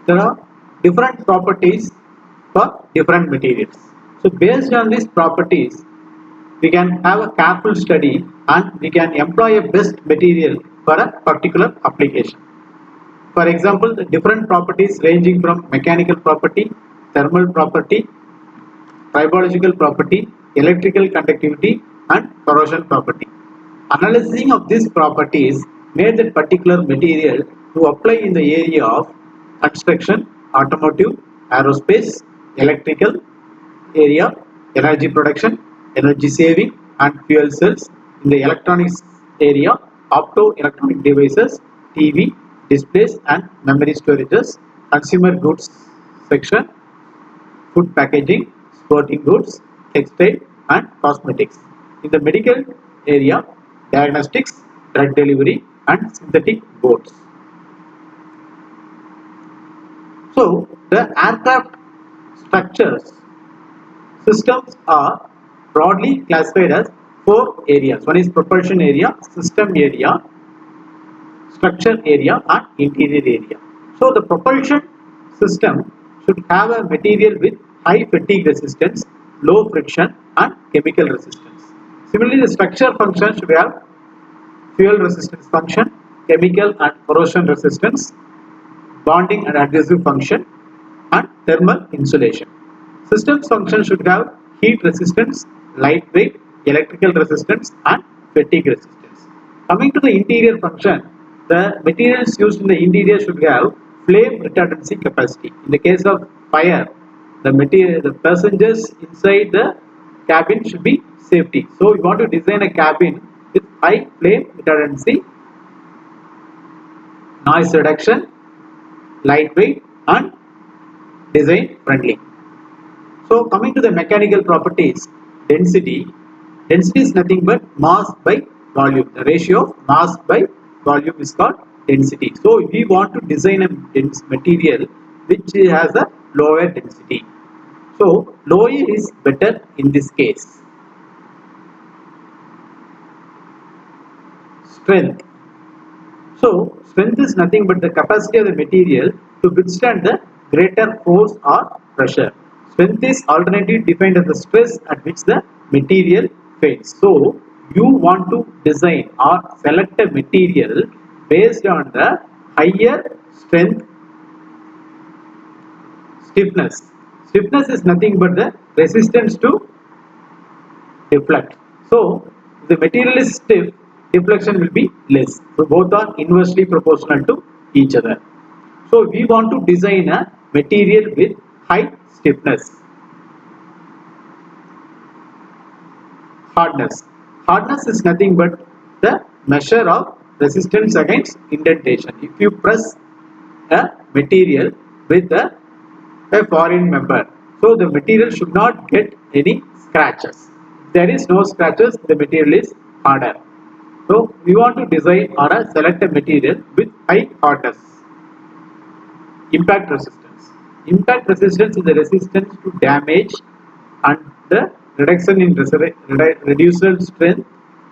there are different properties for different materials. So based on these properties, we can have a careful study and we can employ a best material for a particular application. For example, the different properties ranging from mechanical property, thermal property, tribological property, electrical conductivity, and corrosion property. Analyzing of these properties made that particular material to apply in the area of construction, automotive, aerospace, electrical area, energy production, energy saving, and fuel cells in the electronics area, optoelectronic devices, TV, displays, and memory storages, consumer goods section, food packaging, sporting goods, textile, and cosmetics. In the medical area, diagnostics, drug delivery, and synthetic boards. So, the aircraft structures systems are broadly classified as four areas. One is propulsion area, system area, structure area, and interior area. So, the propulsion system should have a material with high fatigue resistance, low friction, and chemical resistance. Similarly, the structure function should have fuel resistance function, chemical and corrosion resistance, bonding and adhesive function, and thermal insulation. Systems function should have heat resistance, lightweight, electrical resistance, and fatigue resistance. Coming to the interior function, the materials used in the interior should have flame retardancy capacity. In the case of fire, the passengers inside the cabin should be safety. So we want to design a cabin with high flame retardancy, noise reduction, lightweight, and design friendly. So coming to the mechanical properties, density is nothing but mass by volume. The ratio of mass by volume is called density. So we want to design a dense material which has a lower density. So lower is better in this case. Strength. So strength is nothing but the capacity of the material to withstand the greater force or pressure. Strength is alternatively defined as the stress at which the material fails. So you want to design or select a material based on the higher strength. Stiffness. Stiffness is nothing but the resistance to deflect. So if the material is stiff, deflection will be less. So both are inversely proportional to each other. So we want to design a material with high stiffness. Hardness. Hardness is nothing but the measure of resistance against indentation. If you press a material with a foreign member, so the material should not get any scratches. If there is no scratches, the material is harder. So we want to design or select a material with high hardness. Impact resistance. Impact resistance is the resistance to damage and the reduction in reduced strength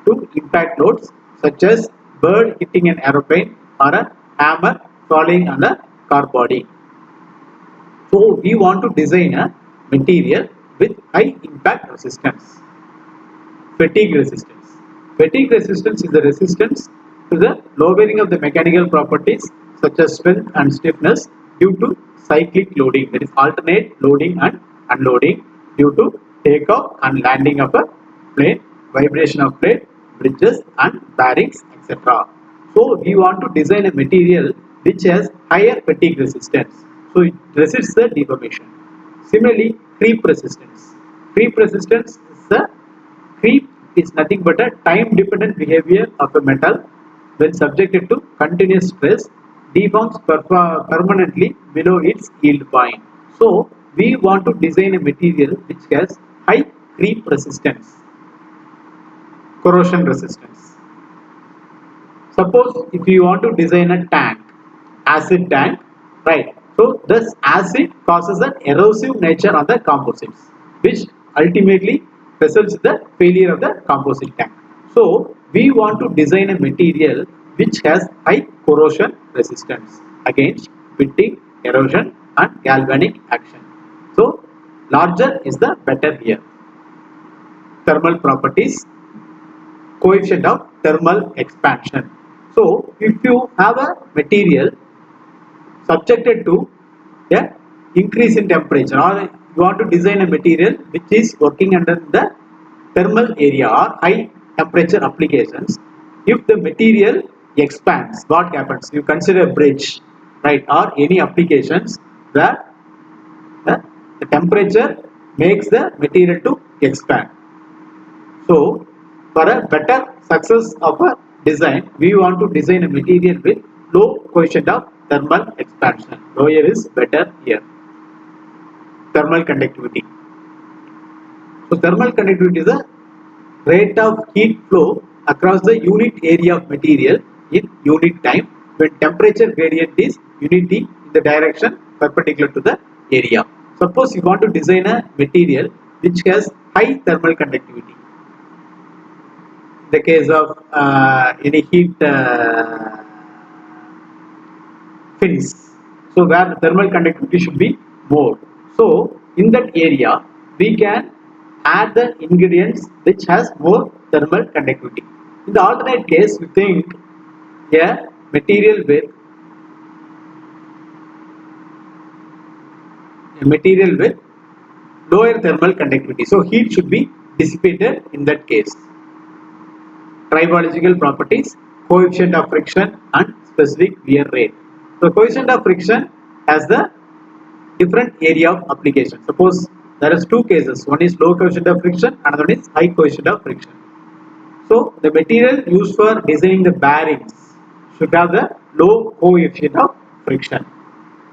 to impact loads such as bird hitting an aeroplane or a hammer falling on a car body. So we want to design a material with high impact resistance. Fatigue resistance. Fatigue resistance is the resistance to the lowering of the mechanical properties such as strength and stiffness due to cyclic loading, that is alternate loading and unloading due to takeoff and landing of a plane, vibration of plane, bridges and bearings, etc. So we want to design a material which has higher fatigue resistance. So it resists the deformation. Similarly, creep resistance. Creep resistance is the creep is nothing but a time-dependent behavior of a metal when subjected to continuous stress deforms permanently below its yield point. So we want to design a material which has high creep resistance. Corrosion resistance. Suppose if you want to design a tank, acid tank, right? So this acid causes an erosive nature on the composites, which ultimately results in the failure of the composite tank. So we want to design a material which has high corrosion resistance against pitting, erosion and galvanic action. So larger is the better here. Thermal properties, coefficient of thermal expansion. So if you have a material subjected to a increase in temperature, or you want to design a material which is working under the thermal area or high temperature applications, if the material expands, what happens? You consider a bridge, right, or any applications where the temperature makes the material to expand. So for a better success of a design, we want to design a material with low coefficient of thermal expansion. Lower is better here. Thermal conductivity. So thermal conductivity is the rate of heat flow across the unit area of material in unit time when temperature gradient is unity in the direction perpendicular to the area. Suppose you want to design a material which has high thermal conductivity. In the case of any heat fins, so where the thermal conductivity should be more. So in that area we can add the ingredients which has more thermal conductivity. In the alternate case, we think a material with lower thermal conductivity. So heat should be dissipated in that case. Tribological properties, coefficient of friction and specific wear rate. So coefficient of friction has the different area of application. Suppose there is two cases, one is low coefficient of friction, another one is high coefficient of friction. So the material used for designing the bearings should have the low coefficient of friction,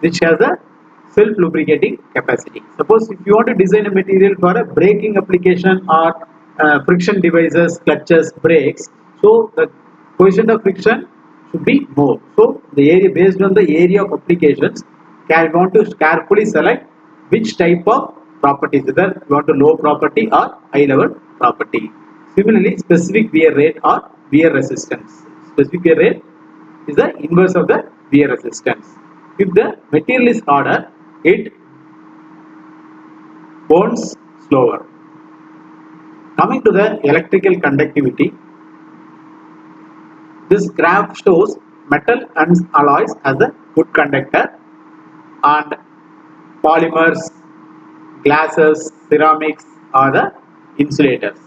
which has a self-lubricating capacity. Suppose if you want to design a material for a braking application or friction devices, clutches, brakes, so the coefficient of friction should be more. So the area, based on the area of applications, can want to carefully select which type of properties, whether you want a low property or high level property. Similarly, specific wear rate or wear resistance. Specific wear rate is the inverse of the wear resistance. If the material is harder, it burns slower. Coming to the electrical conductivity, this graph shows metal and alloys as a good conductor, and polymers, glasses, ceramics are the insulators.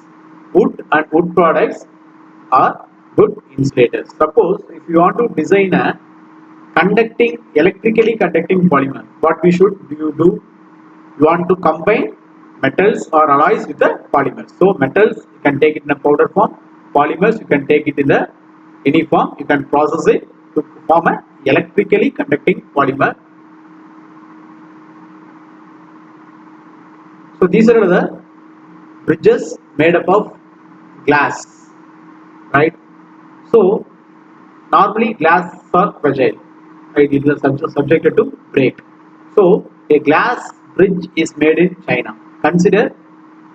Wood and wood products are good insulators. Suppose if you want to design a electrically conducting polymer, what you do? You want to combine metals or alloys with the polymers. So metals you can take it in a powder form, polymers you can take it in the any form, you can process it to form a electrically conducting polymer. So these are the bridges made up of glass, right? So normally glass are fragile, right? It is subjected to break. So a glass bridge is made in China. Consider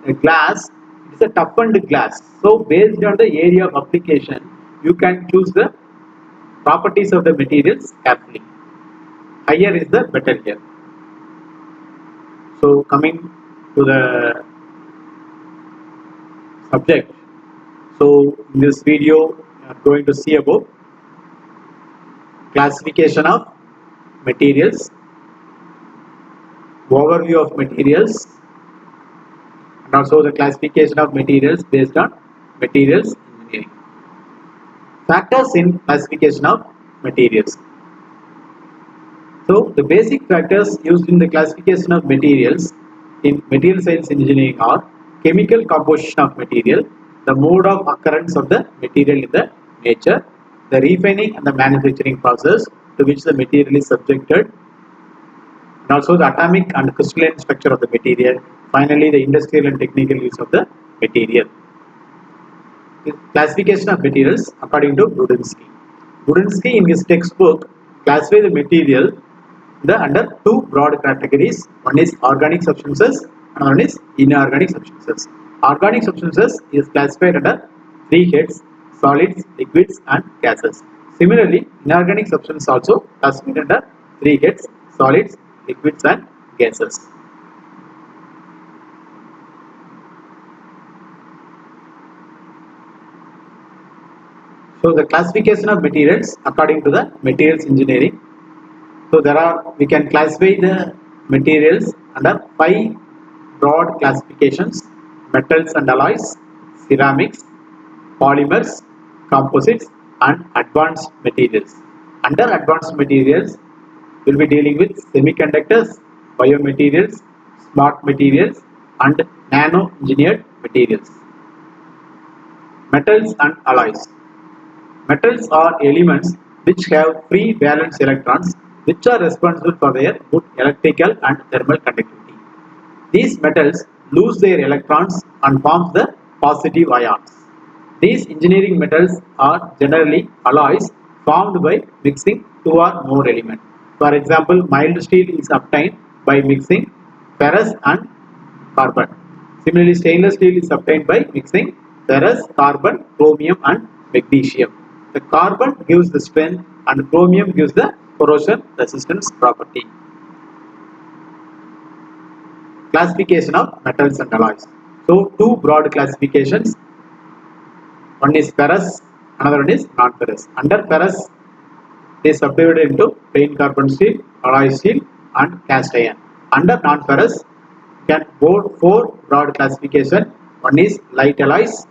a glass, it is a toughened glass. So based on the area of application, you can choose the properties of the materials carefully. Higher is the better here. So coming to the subject. So in this video, we are going to see about classification of materials, overview of materials, and also the classification of materials based on materials engineering. Factors in classification of materials. So the basic factors used in the classification of materials in material science engineering are chemical composition of material, the mode of occurrence of the material in the nature, the refining and the manufacturing process to which the material is subjected, and also the atomic and crystalline structure of the material, finally the industrial and technical use of the material. Classification of materials according to Budinsky. Budinsky in his textbook classified the material under two broad categories. One is organic substances and one is inorganic substances. Organic substances is classified under three heads: solids, liquids and gases. Similarly, inorganic substances also classified under three heads: solids, liquids and gases. So the classification of materials according to the materials engineering. So we can classify the materials under 5 broad classifications: metals and alloys, ceramics, polymers, composites and advanced materials. Under advanced materials, we will be dealing with semiconductors, biomaterials, smart materials and nano-engineered materials. Metals and alloys. Metals are elements which have free valence electrons which are responsible for their good electrical and thermal conductivity. These metals lose their electrons and form the positive ions. These engineering metals are generally alloys formed by mixing 2 or more elements. For example, mild steel is obtained by mixing ferrous and carbon. Similarly, stainless steel is obtained by mixing ferrous, carbon, chromium and magnesium. The carbon gives the strength and chromium gives the corrosion resistance property. Classification of metals and alloys. So, 2 broad classifications. One is ferrous, another one is non-ferrous. Under ferrous, they subdivided into plain carbon steel, alloy steel and cast iron. Under non-ferrous, can board 4 broad classification. One is light alloys,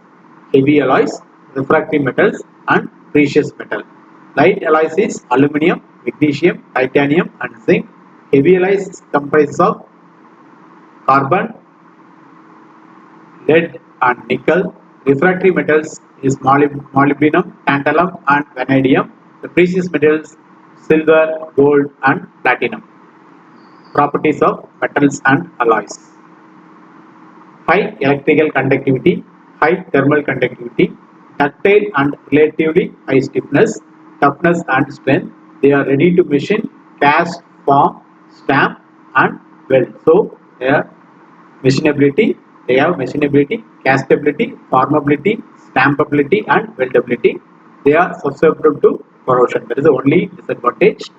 heavy alloys, refractory metals and precious metal. Light alloys is aluminum, magnesium, titanium and zinc. Heavy alloys comprises of carbon, lead and nickel. Refractory metals is molybdenum, tantalum and vanadium. The precious metals silver, gold and platinum. Properties of metals and alloys. High electrical conductivity, high thermal conductivity, ductile and relatively high stiffness, toughness and strength. They are ready to machine, cast, form, stamp and weld. So they have machinability, castability, formability, stampability and weldability. They are susceptible to corrosion. That is the only disadvantage.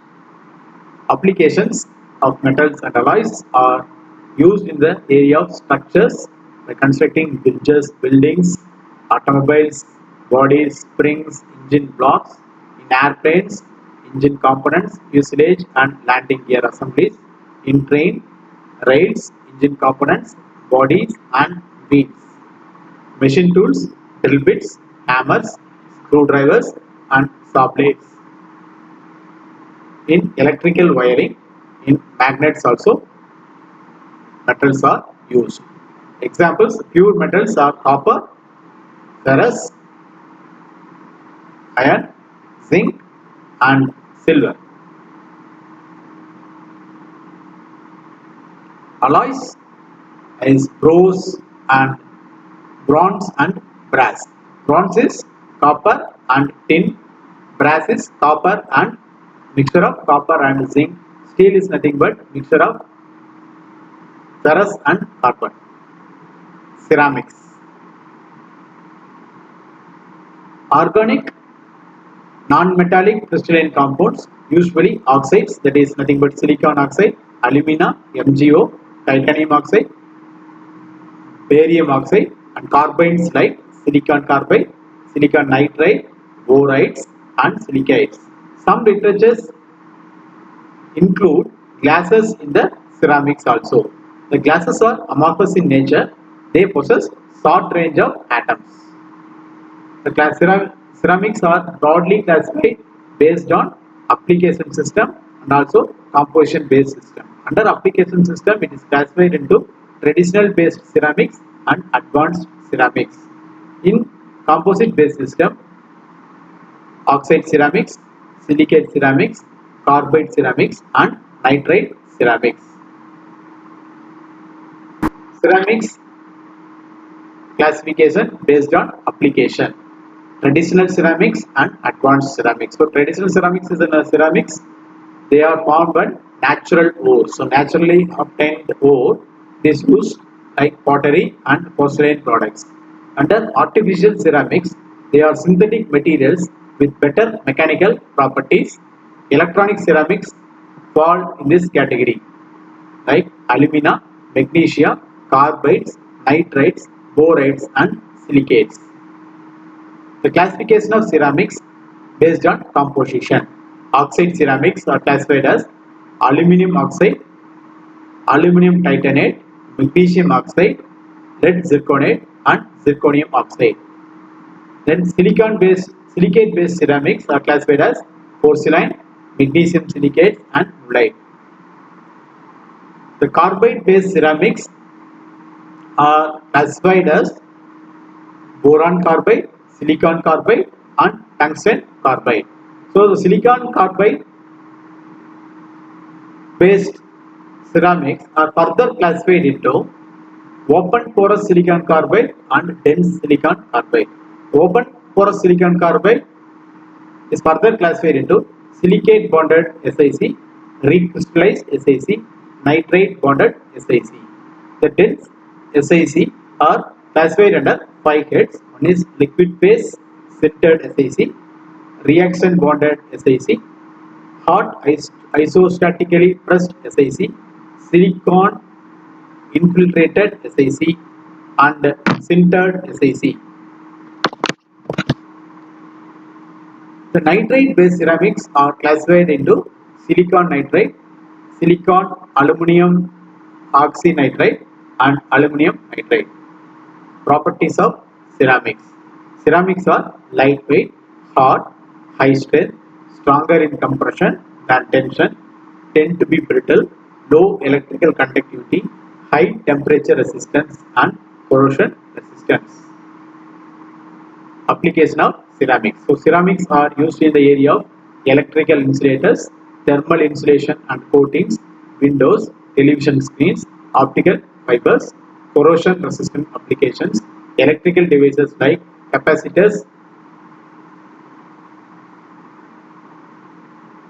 Applications of metals and alloys are used in the area of structures by constructing bridges, buildings, automobiles, bodies, springs, engine blocks, in airplanes, engine components, fuselage and landing gear assemblies, in train, rails, engine components, bodies and wheels. Machine tools, drill bits, hammers, screwdrivers and saw blades. In electrical wiring, in magnets also, metals are used. Examples: pure metals are copper, ferrous, iron, zinc and silver. Alloys is bronze and brass. Bronze is copper and tin. Brass is copper and mixture of copper and zinc. Steel is nothing but mixture of ferrous and carbon. Ceramics. Organic non-metallic crystalline compounds, usually oxides, that is nothing but silicon oxide, alumina, MgO, titanium oxide, barium oxide and carbides like silicon carbide, silicon nitride, borides and silicates. Some literatures include glasses in the ceramics also. The glasses are amorphous in nature. They possess short range of atoms. The ceramics are broadly classified based on application system and also composition based system. Under application system, it is classified into traditional based ceramics and advanced ceramics. In composite based system, oxide ceramics, silicate ceramics, carbide ceramics and nitride ceramics. Ceramics classification based on application. Traditional ceramics and advanced ceramics. So traditional ceramics is in ceramics. They are formed by natural ore. So naturally obtained ore is used like pottery and porcelain products. Under artificial ceramics, they are synthetic materials with better mechanical properties. Electronic ceramics fall in this category, like alumina, magnesia, carbides, nitrides, borides, and silicates. The classification of ceramics based on composition. Oxide ceramics are classified as aluminum oxide, aluminum titanate, magnesium oxide, lead zirconate, and zirconium oxide. Then silicate based ceramics are classified as porcelain, magnesium silicate, and mullite. The carbide based ceramics are classified as boron carbide, silicon carbide, and tungsten carbide. So the silicon carbide based ceramics are further classified into open porous silicon carbide and dense silicon carbide. Open porous silicon carbide is further classified into silicate bonded SiC, recrystallized SiC, nitride bonded SiC. The dense SiC are classified under 5 heads. One is liquid phase sintered SiC, reaction bonded SiC, hot isostatically pressed SiC, silicon infiltrated SiC, and sintered SiC. The nitride based ceramics are classified into silicon nitride, silicon aluminum oxynitride, and aluminum nitride. Properties of ceramics. Ceramics are lightweight, hard, high strength, stronger in compression than tension, tend to be brittle, low electrical conductivity, high temperature resistance, and corrosion resistance. Application of ceramics. So ceramics are used in the area of electrical insulators, thermal insulation and coatings, windows, television screens, optical fibers, corrosion resistant applications, electrical devices like capacitors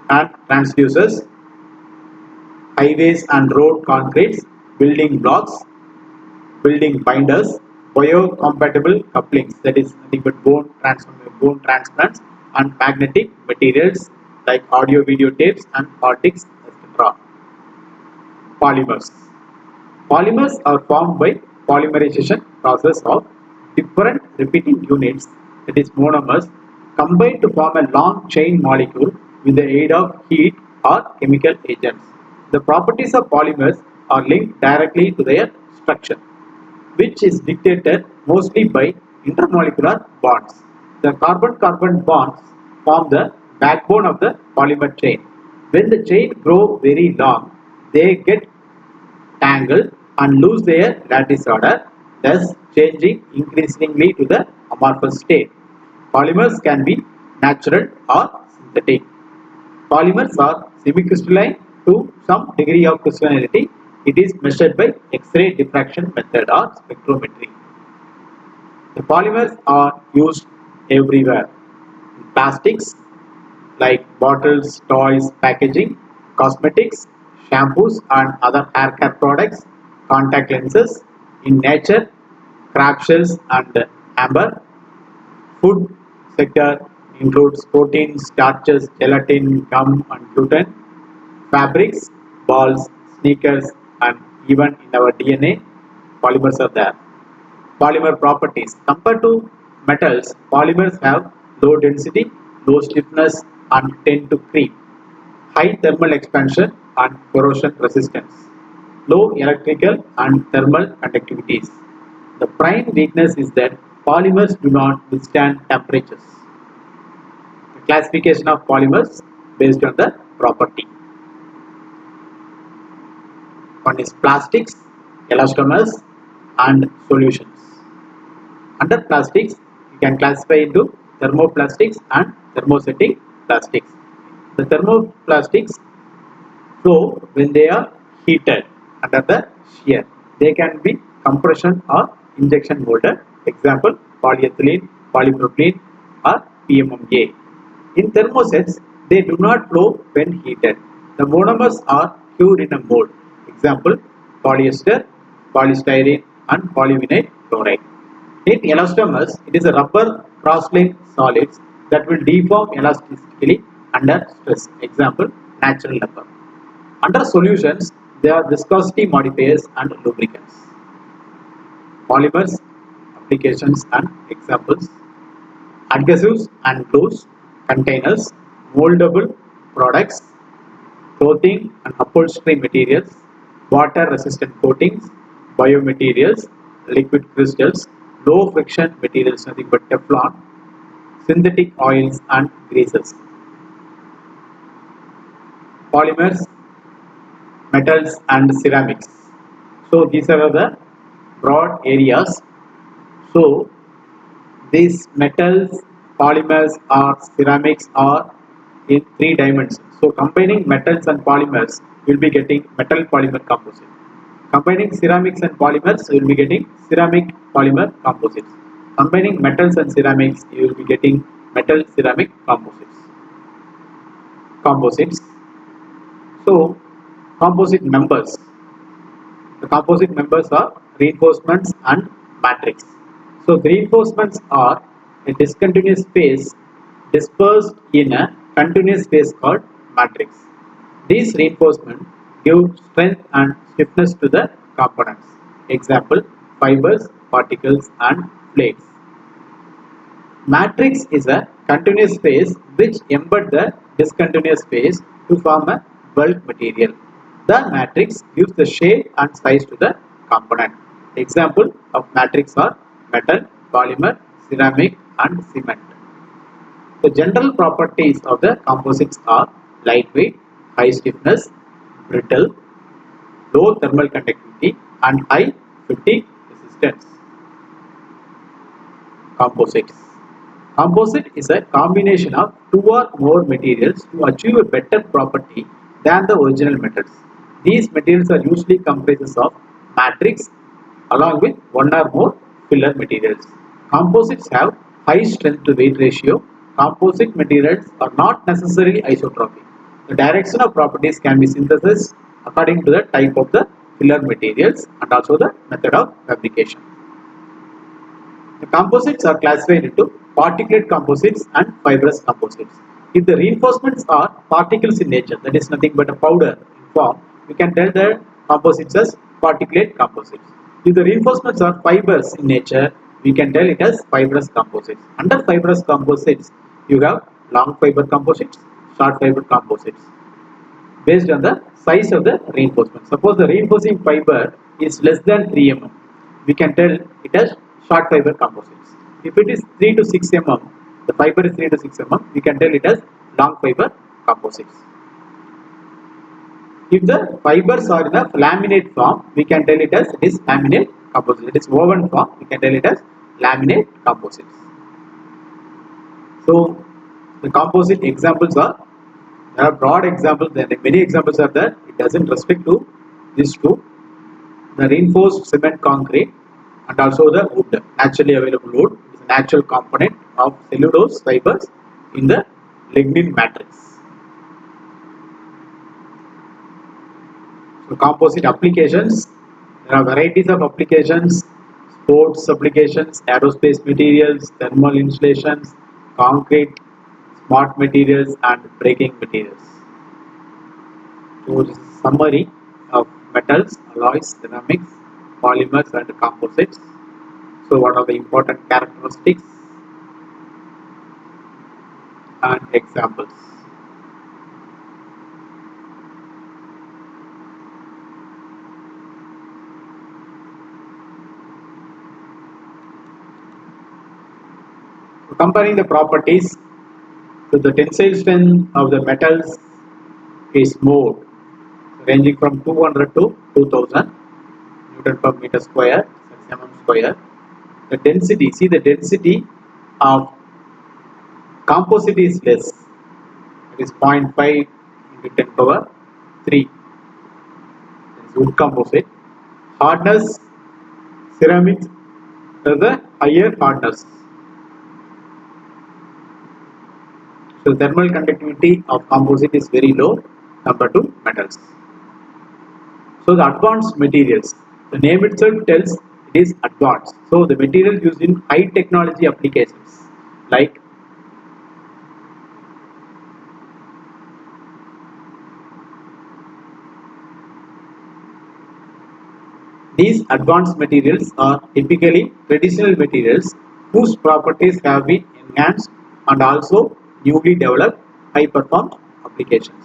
and transducers, highways and road concretes, building blocks, building binders, biocompatible couplings, that is nothing but bone transplants, and magnetic materials like audio video tapes and optics, etc. Polymers. Polymers are formed by polymerization process of different repeating units, that is monomers, combined to form a long chain molecule with the aid of heat or chemical agents. The properties of polymers are linked directly to their structure, which is dictated mostly by intermolecular bonds. The carbon-carbon bonds form the backbone of the polymer chain. When the chain grows very long, they get tangled and lose their lattice order, thus changing increasingly to the amorphous state. Polymers can be natural or synthetic. Polymers are semicrystalline to some degree of crystallinity. It is measured by X-ray diffraction method or spectrometry. The polymers are used everywhere. Plastics like bottles, toys, packaging, cosmetics, shampoos and other hair care products, contact lenses, in nature, crab shells and amber. Food sector includes proteins, starches, gelatin, gum and gluten. Fabrics, balls, sneakers and even in our DNA, polymers are there. Polymer properties. Compared to metals, polymers have low density, low stiffness and tend to creep. High thermal expansion and corrosion resistance. Low electrical and thermal conductivities. The prime weakness is that polymers do not withstand temperatures. The classification of polymers based on the property. One is plastics, elastomers and solutions. Under plastics, you can classify into thermoplastics and thermostatic plastics. The thermoplastics flow when they are heated under the shear. They can be compression or injection molded. Example, polyethylene, polypropylene or PMMA. In thermosets, they do not flow when heated. The monomers are cured in a mold. Example, polyester, polystyrene and polyvinyl chloride. In elastomers, it is a rubber crosslink solids that will deform elastically under stress. Example, natural rubber. Under solutions, there are viscosity modifiers and lubricants. Polymers, applications and examples. Adhesives and glues, containers, moldable products, clothing and upholstery materials, water resistant coatings, biomaterials, liquid crystals, low friction materials, nothing but Teflon, synthetic oils and greases. Polymers, metals and ceramics. So these are the broad areas. So these metals, polymers or ceramics are in three dimensions. So combining metals and polymers, you will be getting metal polymer composite. Combining ceramics and polymers, you will be getting ceramic polymer composites. Combining metals and ceramics, you will be getting metal ceramic composites. Composites. So composite members. The composite members are reinforcements and matrix. So the reinforcements are a discontinuous phase dispersed in a continuous phase called matrix. These reinforcements give strength and stiffness to the components. Example, fibers, particles and plates. Matrix is a continuous phase which embed the discontinuous phase to form a bulk material. The matrix gives the shape and size to the component. Example of matrix are metal, polymer, ceramic and cement. The general properties of the composites are lightweight, high stiffness, brittle, low thermal conductivity and high fatigue resistance. Composites. Composite is a combination of two or more materials to achieve a better property than the original metals. These materials are usually comprises of matrix along with one or more filler materials. Composites have high strength to weight ratio. Composite materials are not necessarily isotropic. The direction of properties can be synthesized according to the type of the filler materials and also the method of fabrication. The composites are classified into particulate composites and fibrous composites. If the reinforcements are particles in nature, that is nothing but a powder in form, we can tell the composites as particulate composites. If the reinforcements are fibers in nature, we can tell it as fibrous composites. Under fibrous composites, you have long fiber composites, short fiber composites based on the size of the reinforcement. Suppose the reinforcing fiber is less than 3 mm, we can tell it as short fiber composites. If it is 3 to 6 mm, the fiber is 3 to 6 mm, we can tell it as long fiber composites. If the fibers are in a laminate form, we can tell it as laminate composites. It is woven form, we can tell it as laminate composites. So the composite examples are, there are broad examples, there are many examples are there. It doesn't restrict to these two. The reinforced cement concrete and also the wood, naturally available wood, is a natural component of cellulose fibers in the lignin matrix. So composite applications, there are varieties of applications: sports applications, aerospace materials, thermal insulations, concrete, smart materials and braking materials. So this is a summary of metals, alloys, ceramics, polymers and composites. So what are the important characteristics and examples? So comparing the properties, so the tensile strength of the metals is more, ranging from 200 to 2000 Newton per meter square, mm square. The density, see the density of composite is less, it is 0.5 into 10 power 3. That is wood composite. Hardness, ceramics has a higher hardness. So thermal conductivity of composite is very low compared to metals. So the advanced materials, the name itself tells it is advanced. So the materials used in high technology applications like These advanced materials are typically traditional materials whose properties have been enhanced and also newly developed high-performance applications.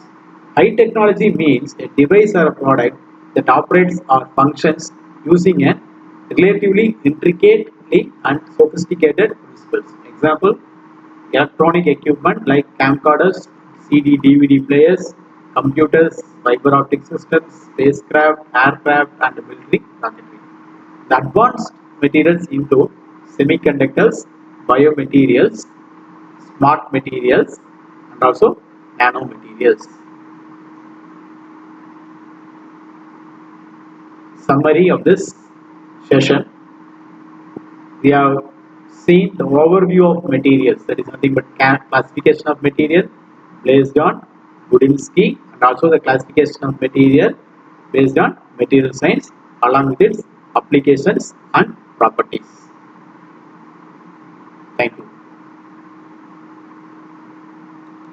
High technology means a device or a product that operates or functions using a relatively intricately and sophisticated principles. Example, electronic equipment like camcorders, CD, DVD players, computers, fiber optic systems, spacecraft, aircraft, and military rocketry. The advanced materials include semiconductors, biomaterials, smart materials, and also nanomaterials. Summary of this session: we have seen the overview of materials, that is nothing but classification of material based on Budinsky, and also the classification of material based on material science along with its applications and properties. Thank you.